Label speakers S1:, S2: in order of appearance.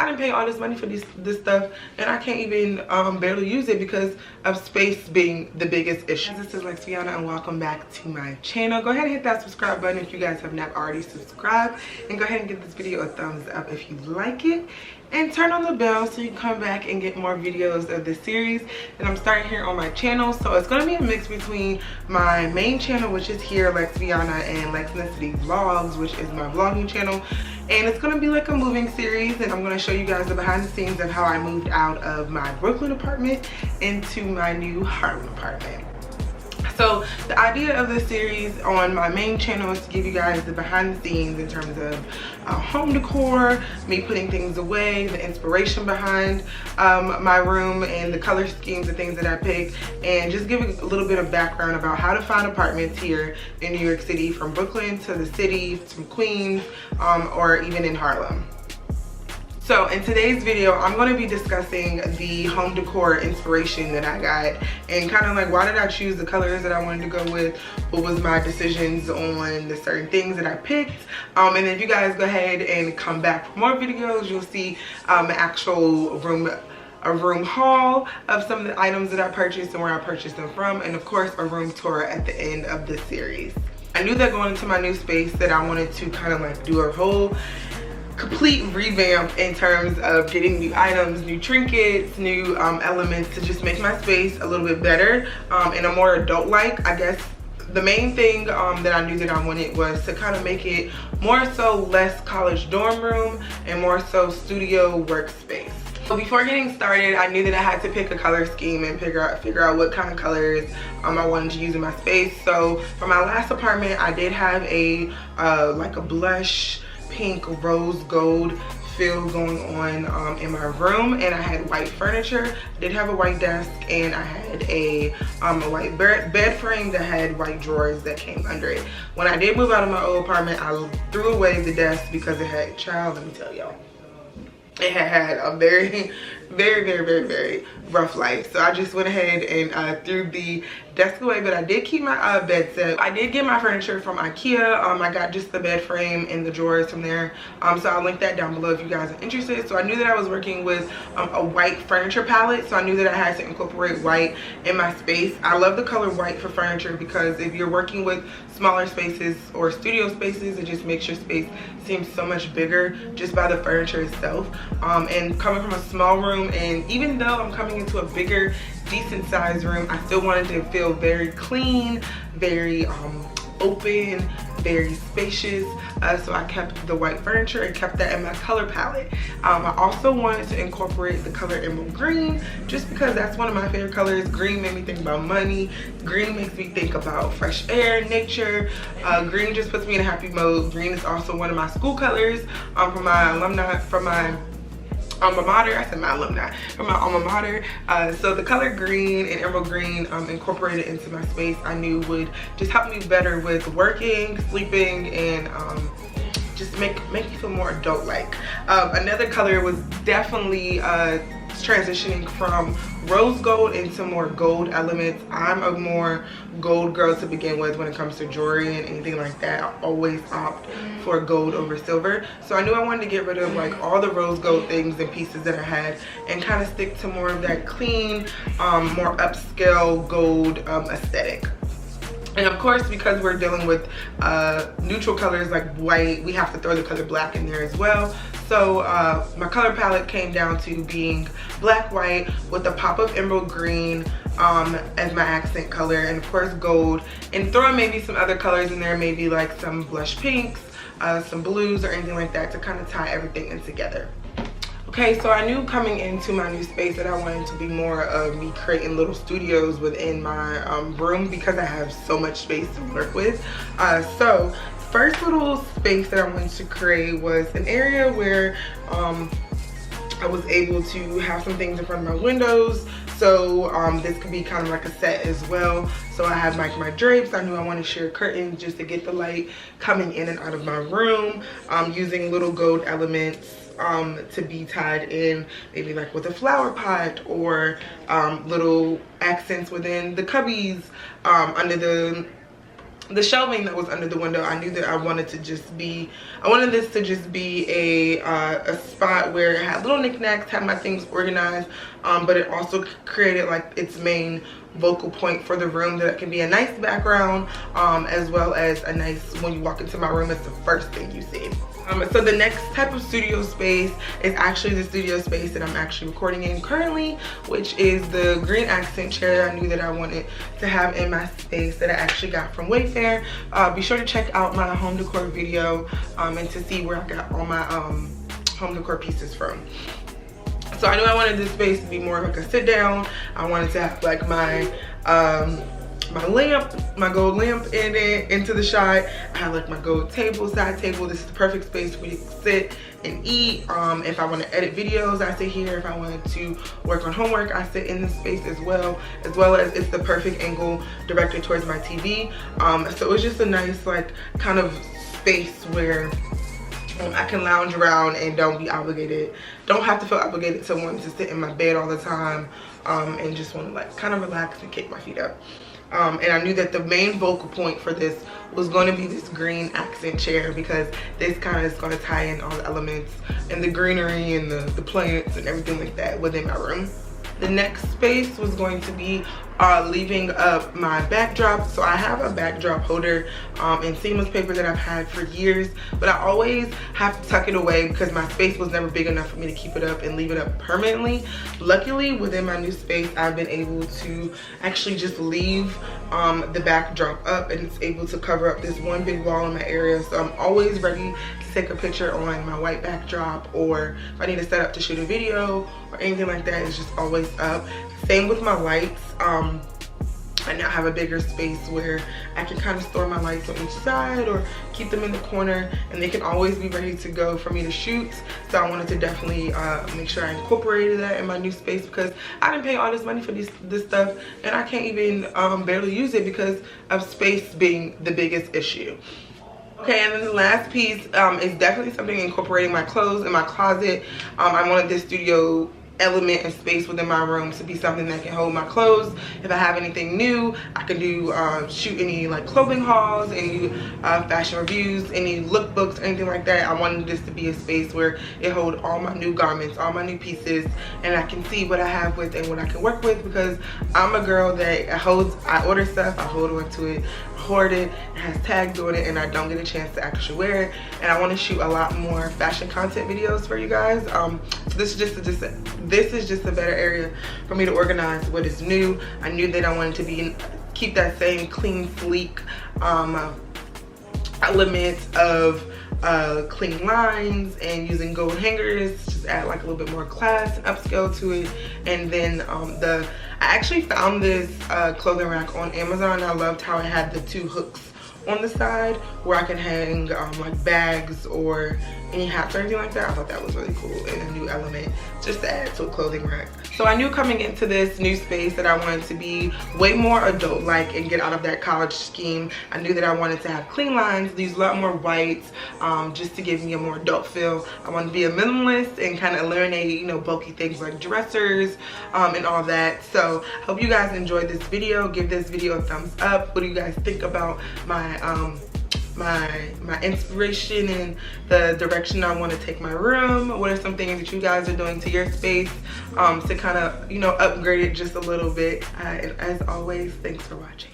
S1: I didn't pay all this money for this stuff, and I can't even barely use it because of space being the biggest issue. This is Veona, and welcome back to my channel. Go ahead and hit that subscribe button if you guys have not already subscribed, and go ahead and give this video a thumbs up if you like it, and turn on the bell so you can come back and get more videos of this series that I'm starting here on my channel. So it's going to be a mix between my main channel, which is here, Veona, and Lexnicity Vlogs, which is my vlogging channel. And it's going to be like a moving series, and I'm going to show you guys the behind the scenes of how I moved out of my Brooklyn apartment into my new Harlem apartment. So the idea of this series on my main channel is to give you guys the behind the scenes in terms of home decor, me putting things away, the inspiration behind my room, and the color schemes and things that I picked, and just giving a little bit of background about how to find apartments here in New York City, from Brooklyn to the city, from Queens, or even in Harlem. So in today's video, I'm going to be discussing the home decor inspiration that I got, and kind of like why did I choose the colors that I wanted to go with, what was my decisions on the certain things that I picked, and then if you guys go ahead and come back for more videos, you'll see an actual room haul of some of the items that I purchased and where I purchased them from, and of course a room tour at the end of this series. I knew that going into my new space that I wanted to kind of like do a whole complete revamp in terms of getting new items, new trinkets, new elements to just make my space a little bit better and a more adult-like. I guess the main thing that I knew that I wanted was to kind of make it more so less college dorm room and more so studio workspace. So before getting started, I knew that I had to pick a color scheme and figure out what kind of colors I wanted to use in my space. So for my last apartment, I did have a like a blush pink rose gold feel going on in my room, and I had white furniture. I did have a white desk, and I had a white bed frame that had white drawers that came under it. When I did move out of my old apartment, I threw away the desk because it had, child, let me tell y'all, it had a very rough life. So I just went ahead and threw the desk away, but I did keep my bed set. I did get my furniture from IKEA. I got just the bed frame and the drawers from there. So I'll link that down below if you guys are interested. So I knew that I was working with a white furniture palette, so I knew that I had to incorporate white in my space. I love the color white for furniture because if you're working with smaller spaces or studio spaces, it just makes your space seem so much bigger just by the furniture itself. And coming from a small room, and even though I'm coming into a bigger, decent sized room, I still wanted to feel very clean, very open, very spacious. So I kept the white furniture and kept that in my color palette. I also wanted to incorporate the color emerald green just because that's one of my favorite colors. Green made me think about money. Green makes me think about fresh air, nature. Green just puts me in a happy mode. Green is also one of my school colors from my alma mater. I said my alumni, from my alma mater. So the color green and emerald green incorporated into my space, I knew would just help me better with working, sleeping, and just make me feel more adult-like. Another color was definitely transitioning from rose gold into more gold elements. I'm a more gold girl to begin with when it comes to jewelry and anything like that. I always opt for gold over silver. So I knew I wanted to get rid of like all the rose gold things and pieces that I had and kind of stick to more of that clean, more upscale gold aesthetic. And of course, because we're dealing with neutral colors like white, we have to throw the color black in there as well. So my color palette came down to being black, white with a pop of emerald green as my accent color, and of course gold, and throwing maybe some other colors in there, maybe like some blush pinks, some blues, or anything like that to kind of tie everything in together. Okay, so I knew coming into my new space that I wanted to be more of me creating little studios within my room because I have so much space to work with. So first little space that I wanted to create was an area where I was able to have some things in front of my windows. So this could be kind of like a set as well. So I have like my drapes. I knew I wanted to share curtains just to get the light coming in and out of my room, using little gold elements to be tied in, maybe like with a flower pot, or little accents within the cubbies, under the the shelving that was under the window, I knew that I wanted this to just be a spot where it had little knickknacks, had my things organized, but it also created like its main vocal point for the room, that it can be a nice background, as well as a nice, when you walk into my room, it's the first thing you see. So the next type of studio space is actually the studio space that I'm actually recording in currently, which is the green accent chair I knew that I wanted to have in my space, that I actually got from Wayfair. Be sure to check out my home decor video and to see where I got all my home decor pieces from. So I knew I wanted this space to be more like a sit down. I wanted to have like my lamp, my gold lamp in it, into the shot. I have like my gold table, side table. This is the perfect space for you to sit and eat. If I want to edit videos, I sit here. If I wanted to work on homework, I sit in this space as well as it's the perfect angle directed towards my TV. So it was just a nice like kind of space where I can lounge around and don't have to feel obligated to wanting to sit in my bed all the time, and just want to like kind of relax and kick my feet up. And I knew that the main vocal point for this was going to be this green accent chair, because this kind of is going to tie in all the elements and the greenery and the plants and everything like that within my room. The next space was going to be leaving up my backdrop. So I have a backdrop holder in seamless paper that I've had for years, but I always have to tuck it away because my space was never big enough for me to keep it up and leave it up permanently. Luckily, within my new space, I've been able to actually just leave the backdrop up, and it's able to cover up this one big wall in my area. So I'm always ready to take a picture on my white backdrop, or if I need to set up to shoot a video or anything like that, it's just always up. Same with my lights. I now have a bigger space where I can kind of store my lights on each side or keep them in the corner, and they can always be ready to go for me to shoot. So I wanted to definitely make sure I incorporated that in my new space, because I didn't pay all this money for this stuff, and I can't even barely use it because of space being the biggest issue. Okay, and then the last piece is definitely something incorporating my clothes in my closet. I wanted this studio element and space within my room to be something that can hold my clothes. If I have anything new, I can do shoot any like clothing hauls, any fashion reviews, any lookbooks, anything like that. I wanted this to be a space where it hold all my new garments, all my new pieces, and I can see what I have with and what I can work with, because I'm a girl that I order stuff, I hold on to it, hoard it, it has tags on it, and I don't get a chance to actually wear it. And I want to shoot a lot more fashion content videos for you guys. So this is just a better area for me to organize what is new. I knew that I wanted to keep that same clean, sleek element of clean lines, and using gold hangers, just add like a little bit more class and upscale to it. And then I actually found this clothing rack on Amazon. I loved how it had the two hooks on the side where I can hang like bags or any hats or anything like that. I thought that was really cool and a new element just to add to a clothing rack. So I knew coming into this new space that I wanted to be way more adult-like and get out of that college scheme. I knew that I wanted to have clean lines, use a lot more whites, just to give me a more adult feel. I wanted to be a minimalist and kind of eliminate, you know, bulky things like dressers and all that. So I hope you guys enjoyed this video. Give this video a thumbs up. What do you guys think about my inspiration and the direction I want to take my room? What are some things that you guys are doing to your space to kind of, you know, upgrade it just a little bit? And as always, thanks for watching.